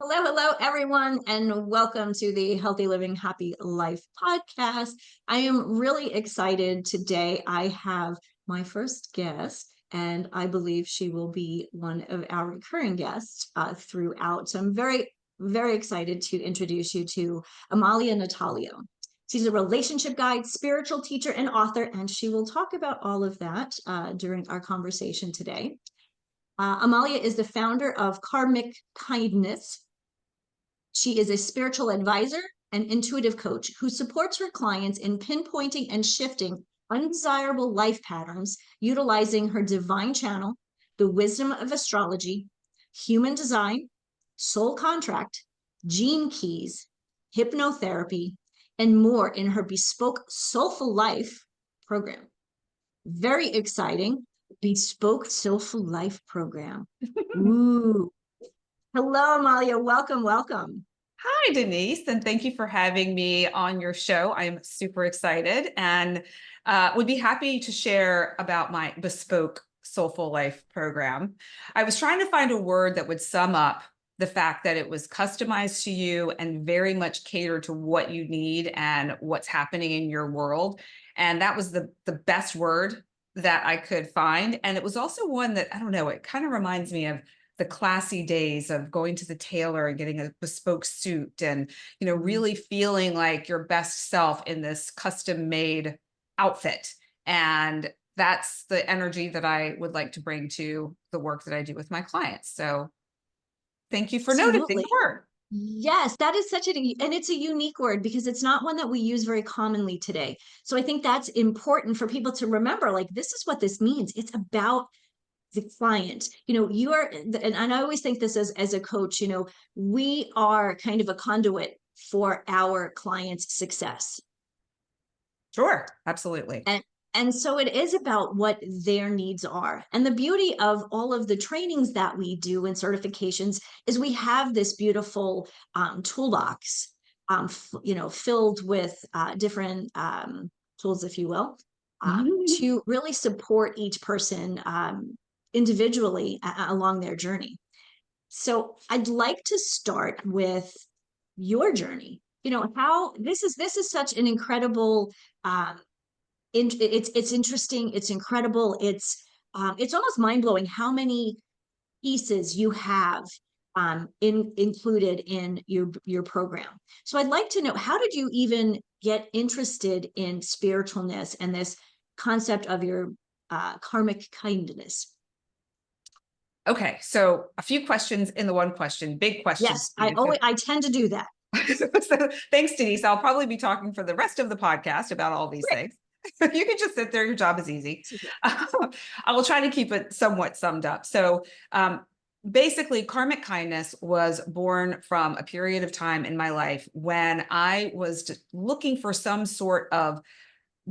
Hello, hello, everyone, and welcome to the Healthy Living, Happy Life podcast. I am really excited today. I have my first guest, and I believe she will be one of our recurring guests throughout. So I'm very, very excited to introduce you to Amalia Natalio. She's a relationship guide, spiritual teacher, and author, and she will talk about all of that during our conversation today. Amalia is the founder of Karmic Kindness. She is a spiritual advisor and intuitive coach who supports her clients in pinpointing and shifting undesirable life patterns, utilizing her divine channel, the wisdom of astrology, human design, soul contract, gene keys, hypnotherapy, and more in her bespoke Soulful Life program. Very exciting. Bespoke Soulful Life program. Ooh. Hello, Amalia. Welcome, welcome. Hi, Denise, and thank you for having me on your show. I'm super excited and would be happy to share about my bespoke Soulful Life program. I was trying to find a word that would sum up the fact that it was customized to you and very much catered to what you need and what's happening in your world. And that was the best word that I could find. And it was also one that, I don't know, it kind of reminds me of the classy days of going to the tailor and getting a bespoke suit and, really feeling like your best self in this custom made outfit. And that's the energy that I would like to bring to the work that I do with my clients. So thank you for noticing Absolutely. the word. Yes, that is and it's a unique word because it's not one that we use very commonly today. So I think that's important for people to remember, like, this is what this means. It's about the client. You are, and I always think this as a coach, we are kind of a conduit for our clients' success. Sure, absolutely. And so it is about what their needs are. And the beauty of all of the trainings that we do and certifications is we have this beautiful toolbox, filled with different tools, if you will, to really support each person individually along their journey. So I'd like to start with your journey. How this is such an incredible it's interesting, it's incredible, it's almost mind-blowing how many pieces you have included in your program. So I'd like to know, how did you even get interested in spiritualness and this concept of your karmic kindness? Okay, so a few questions in the one question, big questions. Yes, I tend to do that. So, thanks, Denise. I'll probably be talking for the rest of the podcast about all these Great. things. You can just sit there. Your job is easy. I will try to keep it somewhat summed up. So, basically, karmic kindness was born from a period of time in my life when I was just looking for some sort of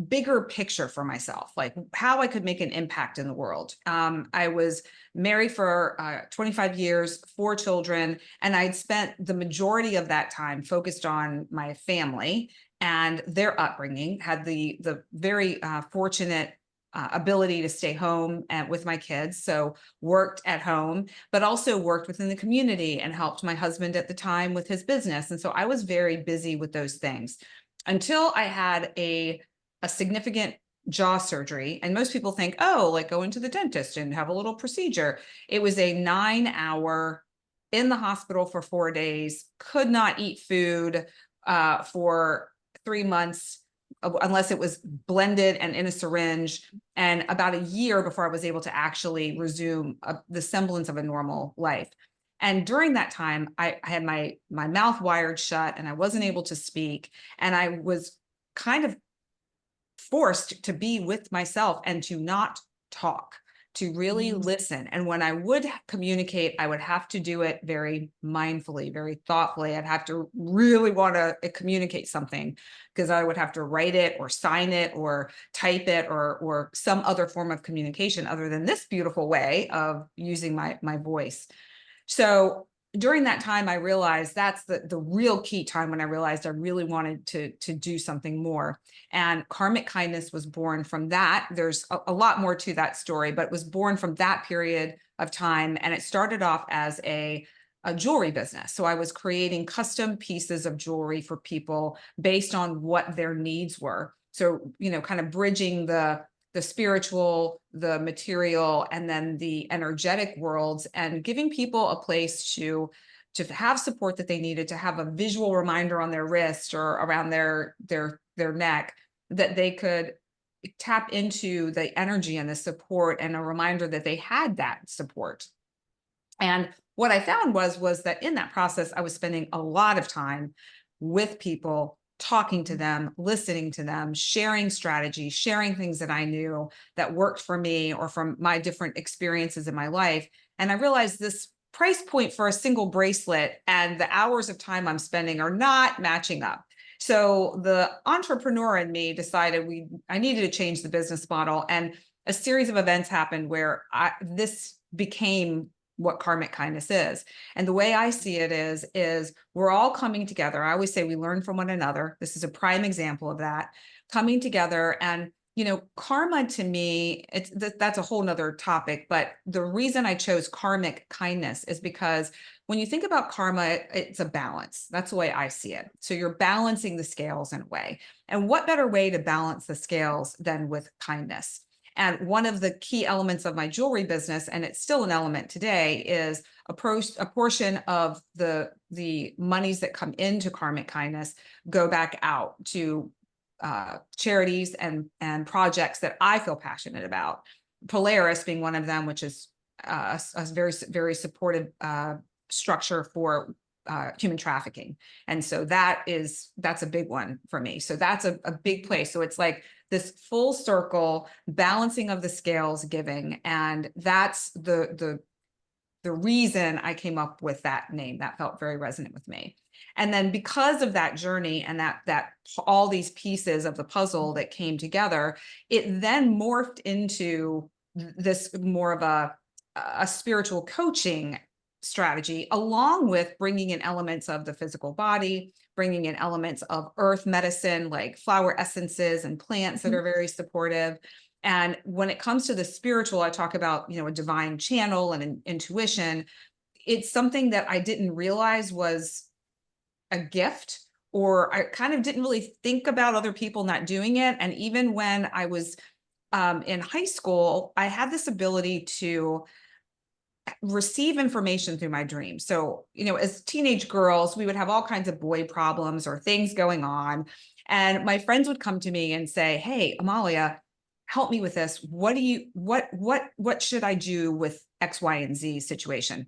bigger picture for myself, like how I could make an impact in the world. I was married for 25 years, 4 children, and I'd spent the majority of that time focused on my family and their upbringing. Had the very fortunate ability to stay home and with my kids, so worked at home, but also worked within the community and helped my husband at the time with his business. And so I was very busy with those things until I had a significant jaw surgery. And most people think, oh, like going to the dentist and have a little procedure. It was a 9 hour in the hospital for 4 days, could not eat food for 3 months unless it was blended and in a syringe, and about a year before I was able to actually resume the semblance of a normal life. And during that time, I had my mouth wired shut and I wasn't able to speak. And I was kind of forced to be with myself and to not talk, to really listen. And when I would communicate, I would have to do it very mindfully, very thoughtfully. I'd have to really want to communicate something because I would have to write it or sign it or type it or some other form of communication other than this beautiful way of using my voice. So during that time, I realized that's the real key time when I realized I really wanted to do something more. And karmic kindness was born from that. There's a lot more to that story, but it was born from that period of time. And it started off as a a jewelry business. So I was creating custom pieces of jewelry for people based on what their needs were. So, kind of bridging the spiritual, the material, and then the energetic worlds, and giving people a place to have support that they needed, to have a visual reminder on their wrist or around their neck, that they could tap into the energy and the support, and a reminder that they had that support. And what I found was that in that process, I was spending a lot of time with people, talking to them, listening to them, sharing strategies, sharing things that I knew that worked for me or from my different experiences in my life. And I realized this price point for a single bracelet and the hours of time I'm spending are not matching up. So the entrepreneur in me decided I needed to change the business model, and a series of events happened where this became what karmic kindness is. And the way I see it is we're all coming together. I always say we learn from one another. This is a prime example of that, coming together. And karma to me, that's a whole nother topic. But the reason I chose karmic kindness is because when you think about karma, it's a balance. That's the way I see it. So you're balancing the scales in a way. And what better way to balance the scales than with kindness? And one of the key elements of my jewelry business, and it's still an element today, is a portion of the monies that come into karmic kindness go back out to charities and projects that I feel passionate about. Polaris being one of them, which is a very, very supportive structure for human trafficking. And so that's a big one for me. So that's a big place. So it's like this full circle balancing of the scales giving. And that's the reason I came up with that name. That felt very resonant with me. And then because of that journey and that all these pieces of the puzzle that came together, it then morphed into this more of a spiritual coaching strategy, along with bringing in elements of the physical body, bringing in elements of earth medicine, like flower essences and plants that are very supportive. And when it comes to the spiritual, I talk about, a divine channel and an intuition. It's something that I didn't realize was a gift, or I kind of didn't really think about other people not doing it. And even when I was in high school, I had this ability to receive information through my dreams. So, as teenage girls, we would have all kinds of boy problems or things going on. And my friends would come to me and say, "Hey, Amalia, help me with this. What should I do with X, Y, and Z situation?"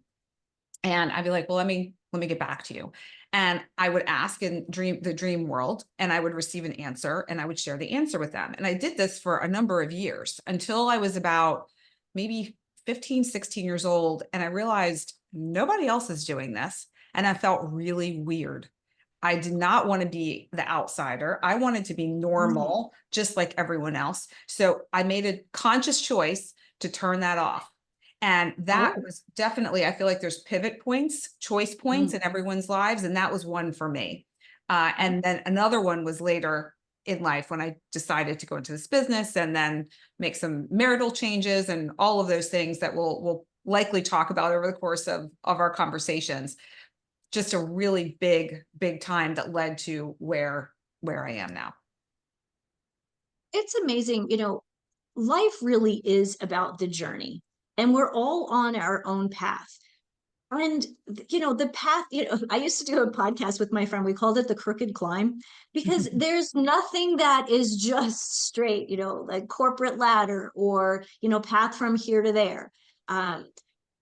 And I'd be like, "Well, let me get back to you." And I would ask in the dream world, and I would receive an answer, and I would share the answer with them. And I did this for a number of years until I was about maybe 15, 16 years old. And I realized nobody else is doing this. And I felt really weird. I did not want to be the outsider. I wanted to be normal, just like everyone else. So I made a conscious choice to turn that off. And that Oh, was definitely, I feel like there's pivot points, choice points in everyone's lives. And that was one for me. And then another one was later in life when I decided to go into this business and then make some marital changes and all of those things that we'll likely talk about over the course of our conversations. Just a really big time that led to where I am now. it's amazing. Life really is about the journey, and we're all on our own path. And the path, I used to do a podcast with my friend. We called it the crooked climb, because there's nothing that is just straight, like corporate ladder or, path from here to there. Um,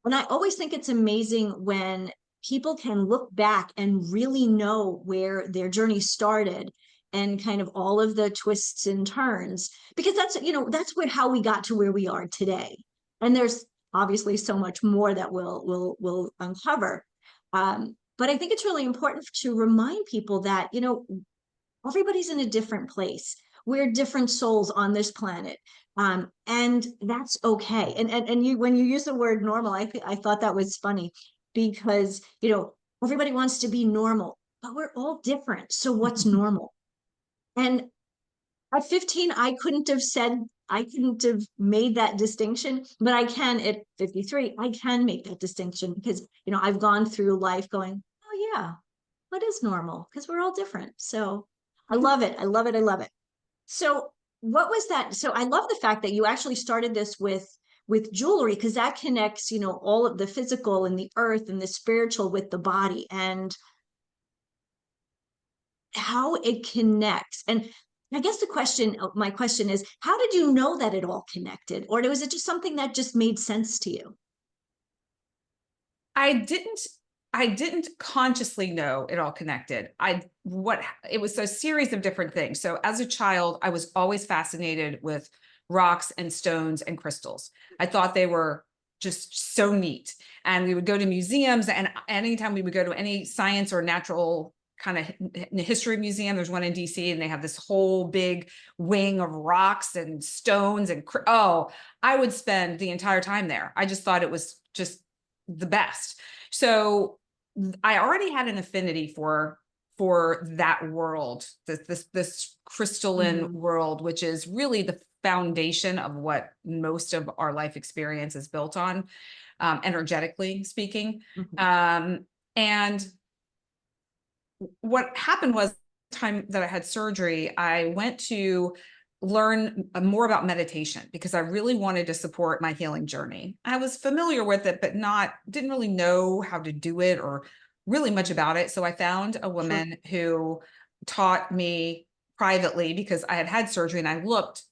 and I always think it's amazing when people can look back and really know where their journey started, and kind of all of the twists and turns, because that's how we got to where we are today. And there's obviously so much more that we'll uncover. But I think it's really important to remind people that everybody's in a different place. We're different souls on this planet, and that's okay. And you, when you use the word normal, I thought that was funny, because everybody wants to be normal, but we're all different. So what's normal? And at 15, I couldn't have said I couldn't have made that distinction, but I can at 53, I can make that distinction because, I've gone through life going, oh yeah, what is normal? Because we're all different. So I love it. I love it. I love it. So what was that? So I love the fact that you actually started this with jewelry because that connects, all of the physical and the earth and the spiritual with the body and how it connects. And I guess my question is, how did you know that it all connected? Or was it just something that just made sense to you? I didn't I didn't consciously know it all connected. It was a series of different things. So as a child, I was always fascinated with rocks and stones and crystals. I thought they were just so neat. And we would go to museums, and anytime we would go to any science or natural kind of history museum, there's one in DC, and they have this whole big wing of rocks and stones and I would spend the entire time there. I just thought it was just the best. So I already had an affinity for that world, this crystalline Mhm, world, which is really the foundation of what most of our life experience is built on, energetically speaking. mhm. Um, and what happened was, time that I had surgery, I went to learn more about meditation because I really wanted to support my healing journey. I was familiar with it, but didn't really know how to do it or really much about it. So I found a Sure. woman who taught me privately because I had had surgery and I looked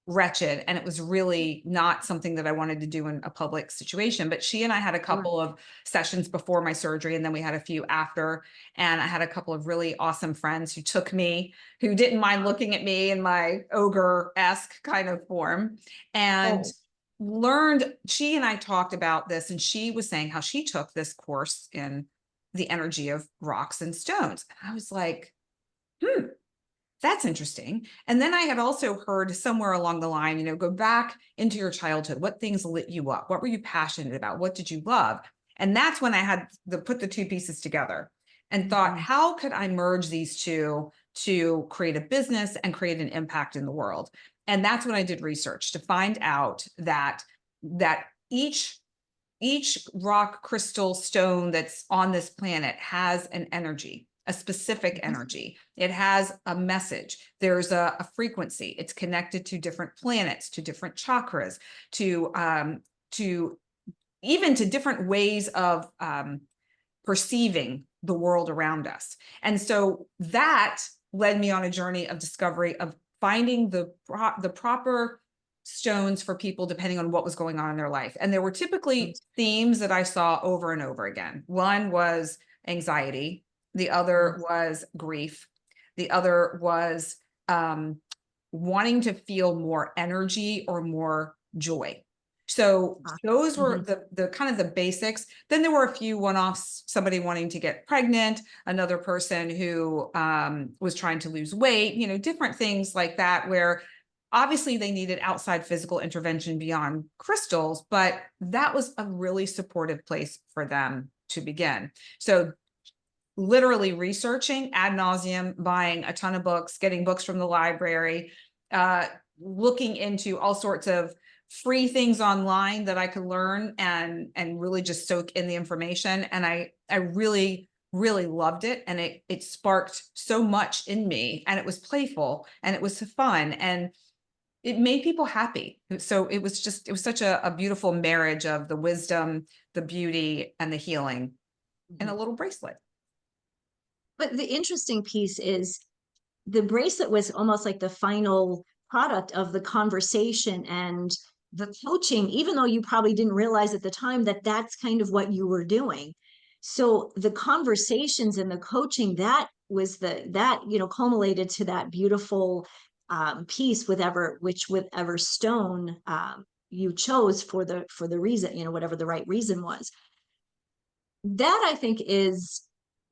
wretched, and it was really not something that I wanted to do in a public situation. But she and I had a Sure. couple of sessions before my surgery, and then we had a few after. And I had a couple of really awesome friends who didn't mind looking at me in my ogre-esque kind of form, and Oh, she and I talked about this, and she was saying how she took this course in the energy of rocks and stones. And I was like, hmm, that's interesting. And then I had also heard somewhere along the line, go back into your childhood. What things lit you up? What were you passionate about? What did you love? And that's when I had put the two pieces together and thought, mhm. how could I merge these two to create a business and create an impact in the world? And that's when I did research to find out that each rock, crystal, stone that's on this planet has an energy, a specific energy. It has a message. There's a frequency. It's connected to different planets, to different chakras, to even to different ways of perceiving the world around us. And so that led me on a journey of discovery of finding the proper stones for people depending on what was going on in their life. And there were typically themes that I saw over and over again. One was anxiety, the other was grief, the other was wanting to feel more energy or more joy. So those were Mhm. the kind of the basics. Then there were a few one-offs, somebody wanting to get pregnant, another person who was trying to lose weight, different things like that, where obviously they needed outside physical intervention beyond crystals, but that was a really supportive place for them to begin. So literally researching ad nauseum, buying a ton of books, getting books from the library, uh, looking into all sorts of free things online that I could learn and really just soak in the information. And I really really loved it, and it sparked so much in me, and it was playful and it was fun and it made people happy. So it was such a beautiful marriage of the wisdom, the beauty, and the healing in a Mhm. little bracelet. But the interesting piece is the bracelet was almost like the final product of the conversation and the coaching, even though you probably didn't realize at the time that that's kind of what you were doing. So the conversations and the coaching, that was that culminated to that beautiful piece whichever stone you chose for the reason, whatever the right reason was. That I think is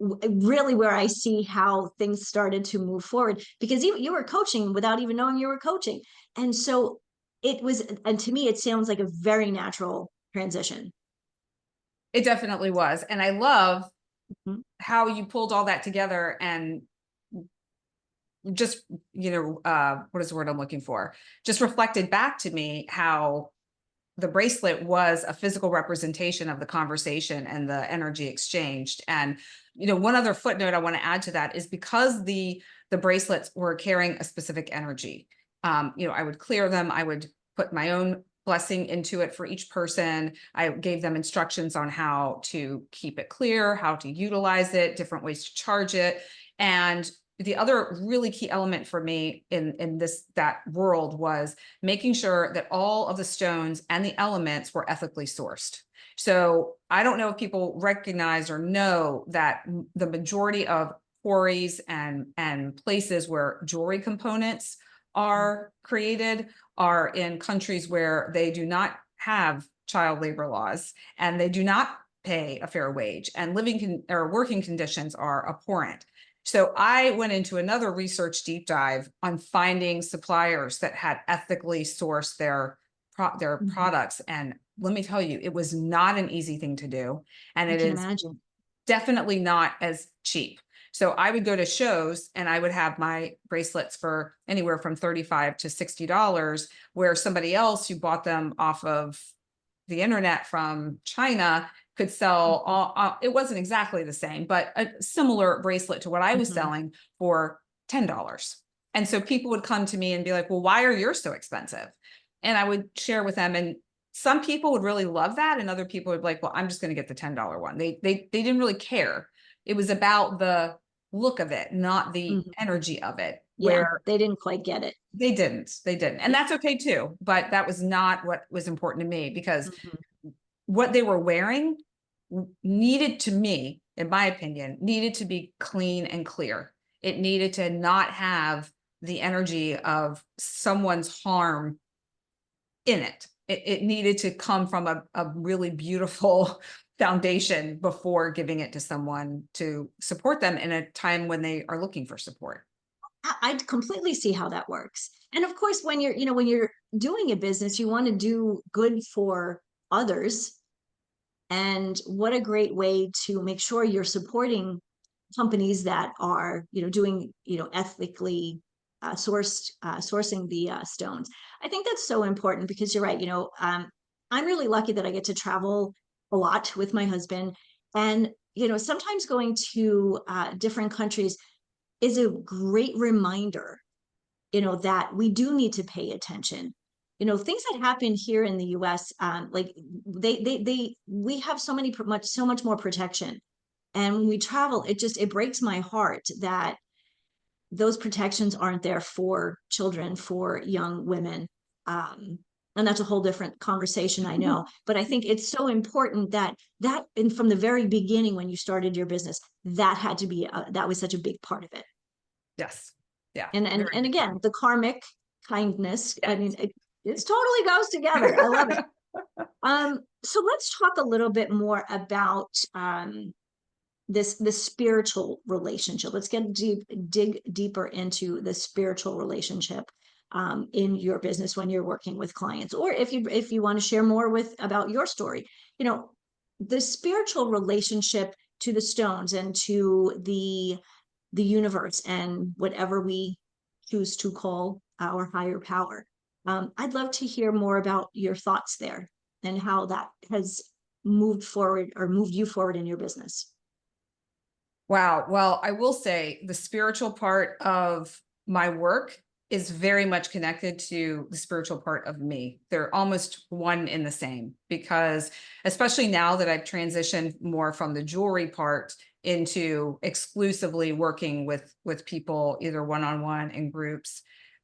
really where I see how things started to move forward because you were coaching without even knowing you were coaching. And so it was, and to me, it sounds like a very natural transition. It definitely was. And I love Mhm. how you pulled all that together and just, what is the word I'm looking for? Just reflected back to me how the bracelet was a physical representation of the conversation and the energy exchanged. And, one other footnote I want to add to that is because the bracelets were carrying a specific energy. I would clear them. I would put my own blessing into it for each person. I gave them instructions on how to keep it clear, how to utilize it, different ways to charge it. And the other really key element for me in that world was making sure that all of the stones and the elements were ethically sourced. So I don't know if people recognize or know that the majority of quarries and places where jewelry components are created are in countries where they do not have child labor laws and they do not pay a fair wage, and or working conditions are abhorrent. So I went into another research deep dive on finding suppliers that had ethically sourced their Mhm. products. And let me tell you, it was not an easy thing to do. And I it can is imagine. definitely not as cheap. So I would go to shows and I would have my bracelets for anywhere from $35 to $60, where somebody else who bought them off of the internet from China could sell Mhm. it wasn't exactly the same, but a similar bracelet to what I was Mhm. selling for $10. And so people would come to me and be like, well, why are yours so expensive? And I would share with them, and some people would really love that, and other people would be like, well, I'm just going to get the $10 one. They didn't really care. It was about the look of it, not the Mhm. energy of it, Yeah, where they didn't quite get it. they didn't. And Yeah. that's okay too, but that was not what was important to me, because Mhm. what they were wearing needed, to me, in my opinion, needed to be clean and clear. It needed to not have the energy of someone's harm in it. It needed to come from a really beautiful foundation before giving it to someone to support them in a time when they are looking for support. I completely see how that works. And of course, when when you're doing a business, you want to do good for others. And what a great way to make sure you're supporting companies that are, doing, ethically sourcing the stones. I think that's so important because you're right. I'm really lucky that I get to travel a lot with my husband, and sometimes going to different countries is a great reminder, that we do need to pay attention. Things that happen here in the US, like we have so much more protection. And when we travel, it breaks my heart that those protections aren't there for children, for young women. Um, and that's a whole different conversation, I know. But I think it's so important and from the very beginning when you started your business, that was such a big part of it. Yes. Yeah. And Very big again, time. the karmic kindness, I mean, Yes. it totally goes together. I love it. So let's talk a little bit more about this spiritual relationship. Let's dig deeper into the spiritual relationship in your business when you're working with clients, or if you want to share more with about your story. You know, the spiritual relationship to the stones and to the universe and whatever we choose to call our higher power. I'd love to hear more about your thoughts there and how that has moved forward or moved you forward in your business. Wow. Well, I will say the spiritual part of my work is very much connected to the spiritual part of me. They're almost one in the same, because especially now that I've transitioned more from the jewelry part into exclusively working with people, either one-on-one, in groups,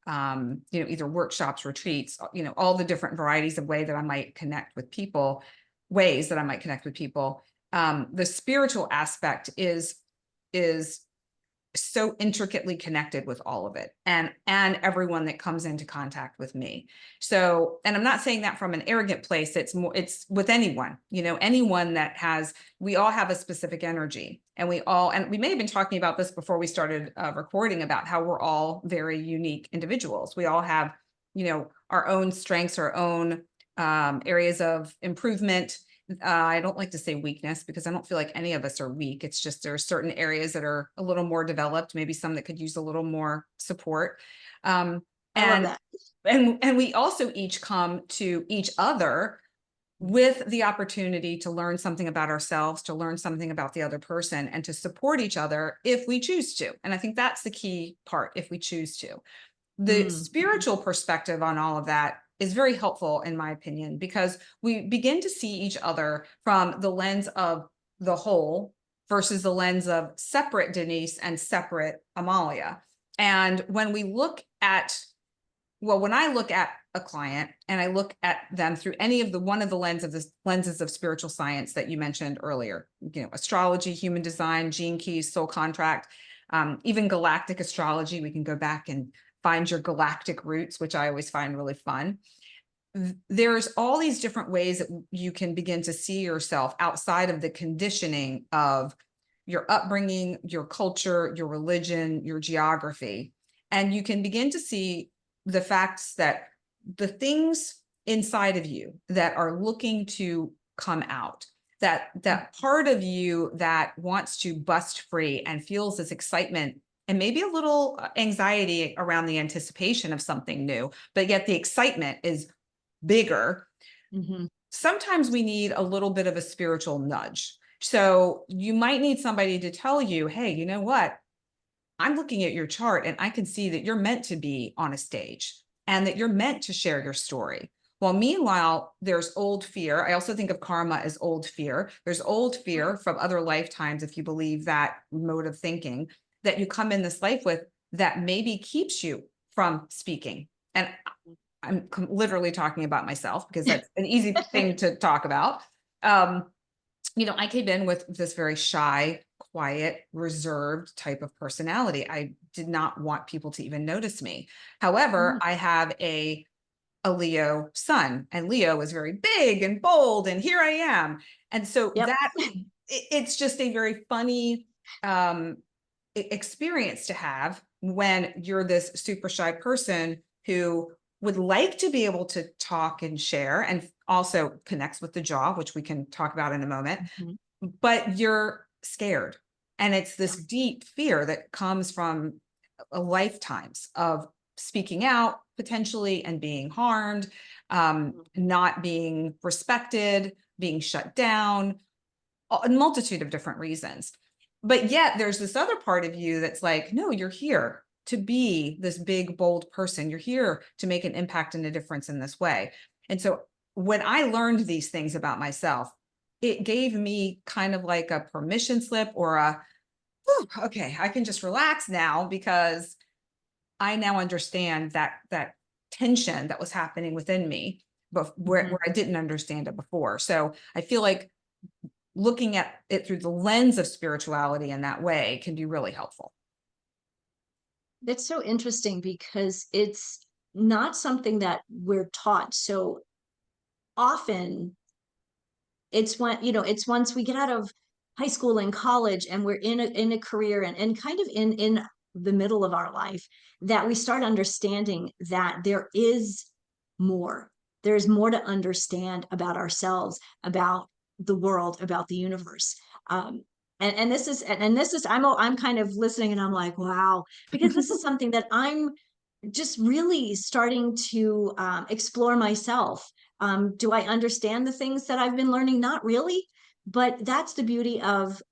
either workshops, retreats, all the different varieties of ways that I might connect with people. The spiritual aspect is so intricately connected with all of it, and everyone that comes into contact with me. So, and I'm not saying that from an arrogant place. It's with anyone, anyone that has, we all have a specific energy, and we may have been talking about this before we started recording, about how we're all very unique individuals. We all have, our own strengths, our own areas of improvement. I don't like to say weakness because I don't feel like any of us are weak. It's just there are certain areas that are a little more developed, maybe some that could use a little more support. Um, I love and that. and we also each come to each other with the opportunity to learn something about ourselves, to learn something about the other person, and to support each other if we choose to. And I think that's the key part, if we choose to. The Mm, mhm, spiritual perspective on all of that is very helpful, in my opinion, because we begin to see each other from the lens of the whole versus the lens of separate Denise and separate Amalia. And when we look at, well, when I look at a client and I look at them through any of the one of the lenses of spiritual science that you mentioned earlier, astrology, human design, gene keys, soul contract, even galactic astrology, we can go back and find your galactic roots, which I always find really fun. There's all these different ways that you can begin to see yourself outside of the conditioning of your upbringing, your culture, your religion, your geography. And you can begin to see the facts that the things inside of you that are looking to come out, that part of you that wants to bust free and feels this excitement and maybe a little anxiety around the anticipation of something new, but yet the excitement is bigger. mhm. Sometimes we need a little bit of a spiritual nudge. So you might need somebody to tell you, hey, you know what? I'm looking at your chart and I can see that you're meant to be on a stage and that you're meant to share your story. Well, meanwhile, there's old fear. I also think of karma as old fear. There's old fear from other lifetimes, if you believe that mode of thinking, that you come in this life with that maybe keeps you from speaking. And I'm literally talking about myself because that's an easy thing to talk about. Um, I came in with this very shy, quiet, reserved type of personality. I did not want people to even notice me. However, Mm, I have a Leo son, and Leo is very big and bold, and here I am. And so yep. it's just a very funny um, experience to have when you're this super shy person who would like to be able to talk and share and also connects with the jaw, which we can talk about in a moment, Mhm. but you're scared. And it's Yeah. this deep fear that comes from lifetimes of speaking out potentially and being harmed, Mhm. not being respected, being shut down, a multitude of different reasons. But yet there's this other part of you that's like, no, you're here to be this big, bold person. You're here to make an impact and a difference in this way. And so when I learned these things about myself, it gave me kind of like a permission slip or okay, I can just relax now because I now understand that tension that was happening within me, but where Mhm. I didn't understand it before. So I feel like looking at it through the lens of spirituality in that way can be really helpful. That's so interesting because it's not something that we're taught. So often it's when, it's once we get out of high school and college and we're in a career and kind of in the middle of our life that we start understanding that more. There's more to understand about ourselves, about the world, about the universe. Um, and this is I'm kind of listening and I'm like, wow, because this is something that I'm just really starting to explore myself. Do I understand the things that I've been learning? Not really, but that's the beauty of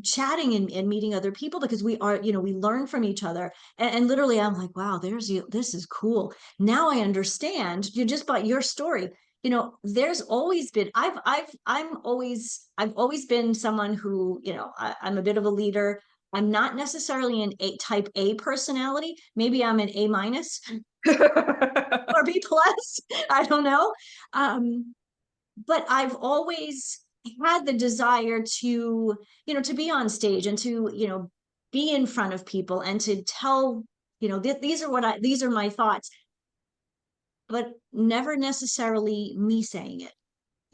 chatting and meeting other people because we are, we learn from each other. And literally, I'm like, wow, there's you. This is cool. Now I understand. You just bought your story. There's always been. I've always been someone who, I'm a bit of a leader. I'm not necessarily an A type A personality. Maybe I'm an A minus or B plus. I don't know. Um, but I've always had the desire to be on stage and to be in front of people and to tell, these are my thoughts, but never necessarily me saying it.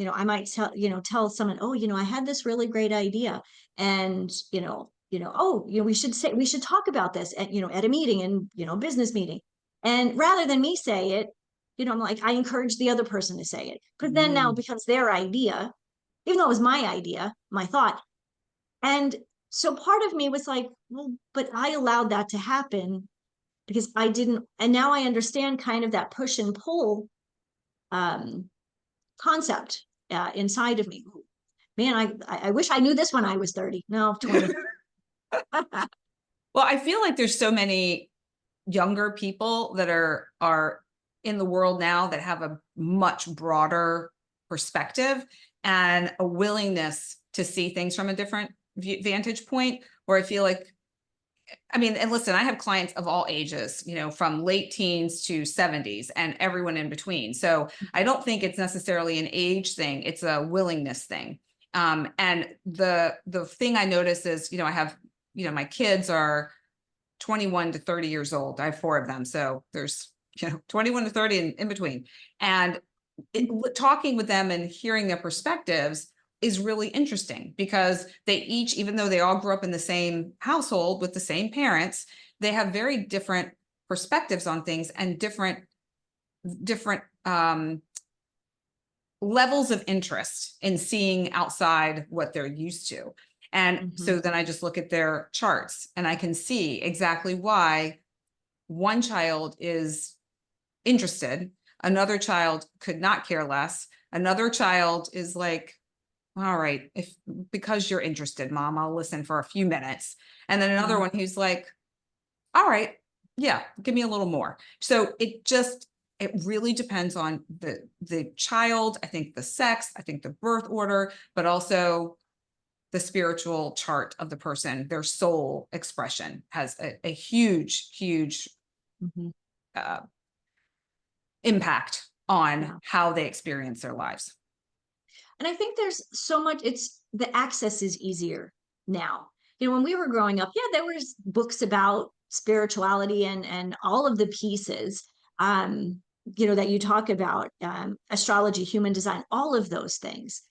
I might tell someone, oh, I had this really great idea. And, oh, we should talk about this at a meeting and, business meeting. And rather than me say it, I'm like, I encourage the other person to say it. Because then now it Mm, becomes their idea. even though it was my idea, my thought. And so part of me was like, well, but I allowed that to happen because I didn't, and now I understand kind of that push and pull um, concept inside of me. Man, I wish I knew this when I was 30. No, 20. Well, I feel like there's so many younger people that are in the world now that have a much broader perspective and a willingness to see things from a different vantage point, where I feel like, I mean, and listen, I have clients of all ages, you know, from late teens to 70s and everyone in between. So I don't think it's necessarily an age thing. It's a willingness thing. And the thing I notice is, you know, I have, you know, my kids are 21 to 30 years old. I have 4 of them. So there's, you know, 21 to 30 and in between. And talking with them and hearing their perspectives is really interesting because they each, even though they all grew up in the same household with the same parents, they have very different perspectives on things and different levels of interest in seeing outside what they're used to. And so then I just look at their charts and I can see exactly why one child is interested, another child could not care less, another child is like, all right, if because you're interested, mom, I'll listen for a few minutes. And then another one who's like, all right, yeah, give me a little more. So it really depends on the child, I think the sex, I think the birth order, but also the spiritual chart of the person, their soul expression has a huge Mhm. uh, impact on Yeah. how they experience their lives. And I think there's so much, it's the access is easier now. You know, when we were growing up, yeah, there was books about spirituality and all of the pieces, um, you know, that you talk about, astrology, human design, all of those things.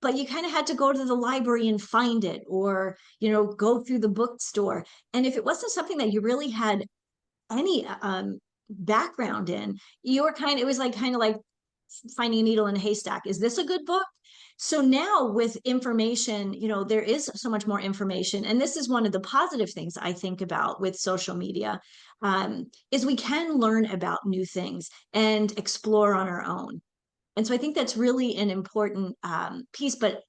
But you kind of had to go to the library and find it, or, you know, go through the bookstore. And if it wasn't something that you really had any background in, you were kind of, it was like kind of like finding a needle in a haystack. Is this a good book? So now with information, you know, there is so much more information. And this is one of the positive things I think about with social media, is we can learn about new things and explore on our own. And so I think that's really an important piece. But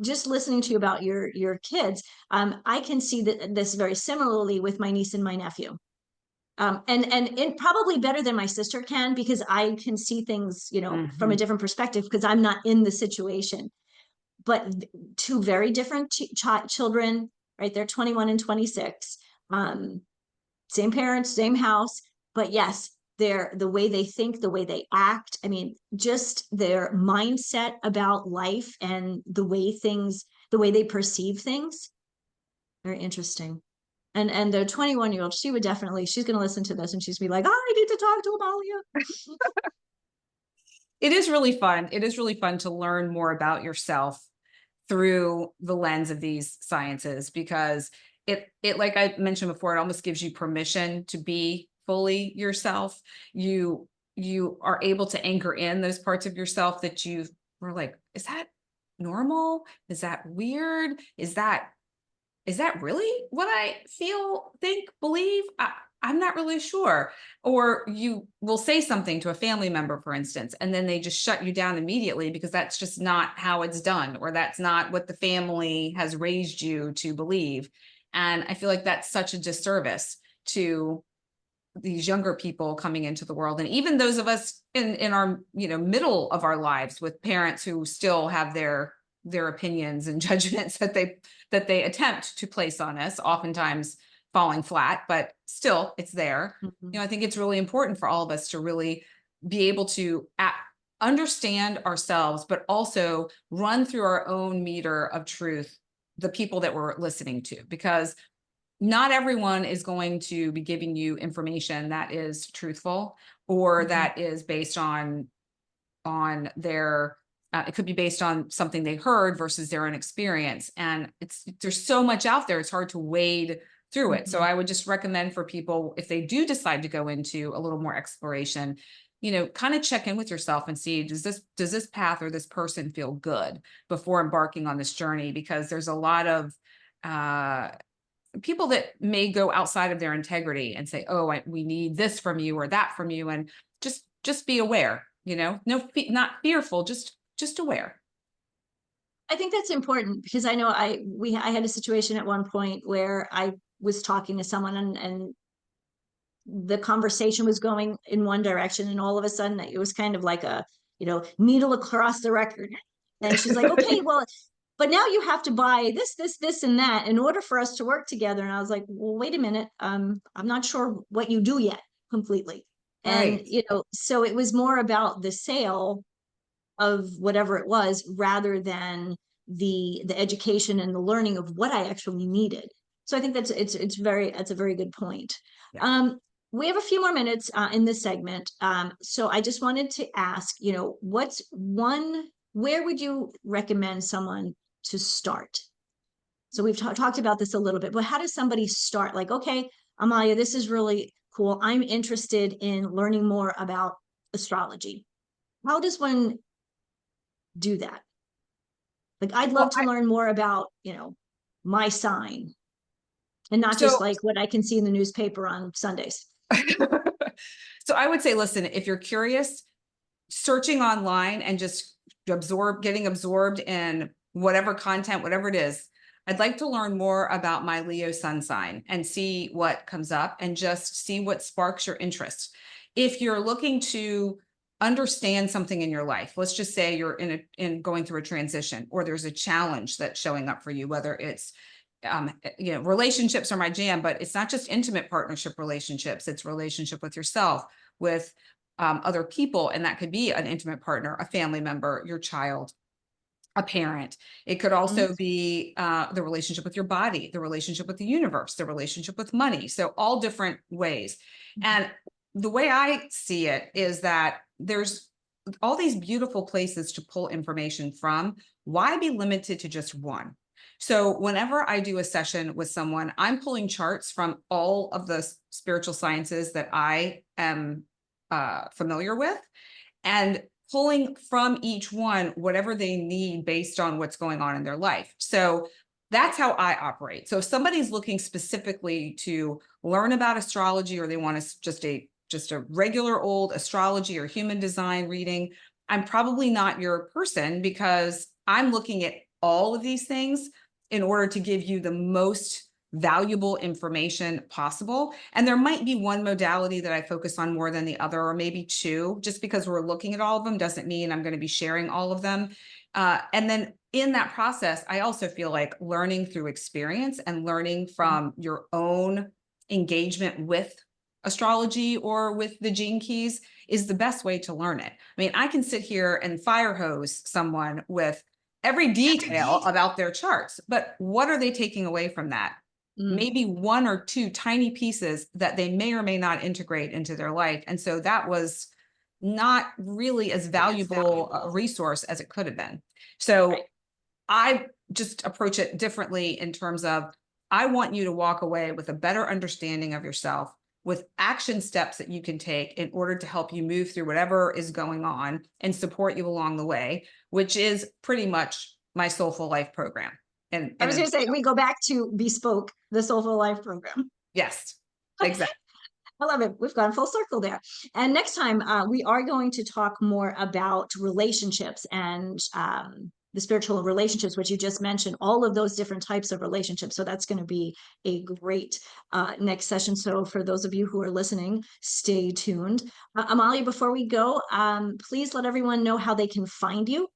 just listening to you about your kids, I can see that this very similarly with my niece and my nephew. And it probably better than my sister can because I can see things, you know, from a Mhm. different perspective because I'm not in the situation. But two very different children, right? They're 21 and 26. Um, Same parents, same house, but yes, they're the way they think, the way they act. I mean, just their mindset about life and the way they perceive things. Very interesting. And the 21-year-old, she would definitely, she's going to listen to this and she's be like, oh, I need to talk to Amalia. It is really fun. It is really fun to learn more about yourself through the lens of these sciences because it like I mentioned before, it almost gives you permission to be fully yourself. You are able to anchor in those parts of yourself that you were like, is that normal? Is that weird? Is that really what I feel, think, believe? I'm not really sure. Or you will say something to a family member, for instance, and then they just shut you down immediately because that's just not how it's done, or that's not what the family has raised you to believe. And I feel like that's such a disservice to these younger people coming into the world, and even those of us in our, you know, middle of our lives with parents who still have their opinions and judgments that they attempt to place on us, oftentimes falling flat, but still it's there. You Mhm. know, I think it's really important for all of us to really be able to understand ourselves, but also run through our own meter of truth the people that we're listening to, because not everyone is going to be giving you information that is truthful or Mhm. that is based on their it could be based on something they heard versus their own experience, and there's so much out there, it's hard to wade through it. So Mhm. I would just recommend for people, if they do decide to go into a little more exploration, kind of check in with yourself and see, does this path or this person feel good before embarking on this journey? Because there's a lot of uh, people that may go outside of their integrity and say, "Oh, we need this from you or that from you," and just be aware. No, not fearful, just aware. I think that's important because I know I had a situation at one point where I was talking to someone, and the conversation was going in one direction, and all of a sudden it was kind of like a, needle across the record. And she's like, okay, well, but now you have to buy this and that in order for us to work together. And I was like, well, wait a minute, I'm not sure what you do yet completely. And Right. so it was more about the sale of whatever it was rather than the education and the learning of what I actually needed. So I think that's a very good point. Yeah. Um, we have a few more minutes in this segment. So I just wanted to ask, where would you recommend someone to start? So we've talked about this a little bit, but how does somebody start? Like, okay, Amalia, this is really cool. I'm interested in learning more about astrology. How does one do that? Like, I'd Well, love to learn more about, my sign, and not just so like what I can see in the newspaper on Sundays. so I would say, listen, if you're curious, searching online and just getting absorbed in whatever content, whatever it is. I'd like to learn more about my Leo sun sign and see what comes up and just see what sparks your interest. If you're looking to understand something in your life, let's just say you're in going through a transition, or there's a challenge that's showing up for you, whether it's relationships are my jam, but it's not just intimate partnership relationships, it's relationship with yourself, with other people. And that could be an intimate partner, a family member, your child, a parent. It could Mhm. also be the relationship with your body, the relationship with the universe, the relationship with money. So all different ways. And the way I see it is that there's all these beautiful places to pull information from. Why be limited to just one? So whenever I do a session with someone, I'm pulling charts from all of the spiritual sciences that I am familiar with, and pulling from each one whatever they need based on what's going on in their life. So that's how I operate. So if somebody's looking specifically to learn about astrology, or they want just a regular old astrology or human design reading, I'm probably not your person, because I'm looking at all of these things in order to give you the most valuable information possible. And there might be one modality that I focus on more than the other, or maybe two. Just because we're looking at all of them doesn't mean I'm going to be sharing all of them. And then in that process, I also feel like learning through experience and learning from your own engagement with astrology or with the gene keys is the best way to learn it. I mean, I can sit here and fire hose someone with every detail about their charts, but what are they taking away from that? Mm, Maybe one or two tiny pieces that they may or may not integrate into their life. And so that was not really as valuable a resource as it could have been. right. So I just approach it differently in terms of, I want you to walk away with a better understanding of yourself, with action steps that you can take in order to help you move through whatever is going on and support you along the way, which is pretty much my Soulful Life program. And I was going to say, we go back to Bespoke, the Soulful Life program. yes, exactly. I love it. We've gone full circle there. And next time, we are going to talk more about relationships and the spiritual relationships, which you just mentioned, all of those different types of relationships. So that's going to be a great next session. So for those of you who are listening, stay tuned. Amalia, before we go, please let everyone know how they can find you.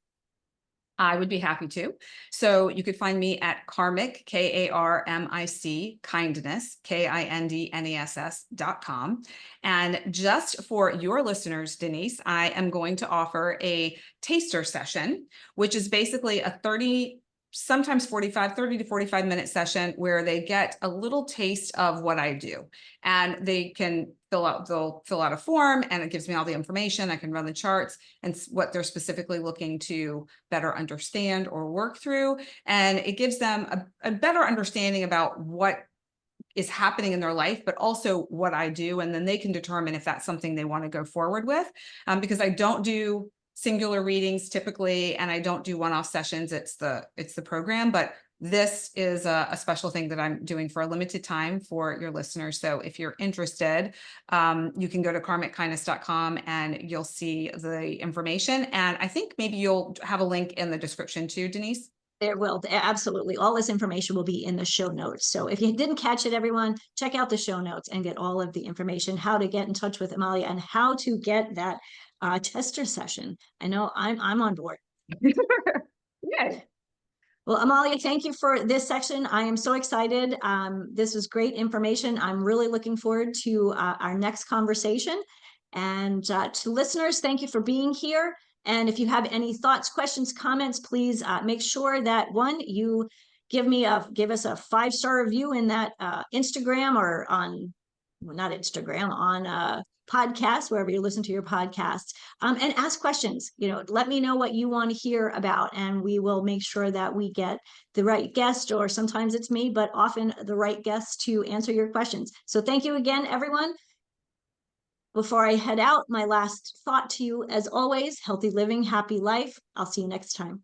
I would be happy to. So you could find me at Karmic, Karmic, kindness, KINDNESS.com. And just for your listeners, Denise, I am going to offer a taster session, which is basically a 30 to 45 minute session where they get a little taste of what I do. And they'll fill out a form, and it gives me all the information. I can run the charts and what they're specifically looking to better understand or work through. And it gives them a better understanding about what is happening in their life, but also what I do. And then they can determine if that's something they want to go forward with. Because I don't do singular readings typically, and I don't do one-off sessions. It's the program, but this is a special thing that I'm doing for a limited time for your listeners. So if you're interested, you can go to karmickindness.com and you'll see the information. And I think maybe you'll have a link in the description too, Denise. There will, absolutely. All this information will be in the show notes. So if you didn't catch it, everyone, check out the show notes and get all of the information, how to get in touch with Amalia and how to get that tester session. I know I'm on board. Yeah. Well, Amalia, thank you for this section. I am so excited. This was great information. I'm really looking forward to our next conversation. And to listeners, thank you for being here. And if you have any thoughts, questions, comments, please make sure that one, you give us a 5-star review in that Instagram or on, well, not Instagram, on podcast, wherever you listen to your podcasts, and ask questions. Let me know what you want to hear about, and we will make sure that we get the right guest, or sometimes it's me, but often the right guest to answer your questions. So thank you again, everyone. Before I head out, my last thought to you, as always, healthy living, happy life. I'll see you next time.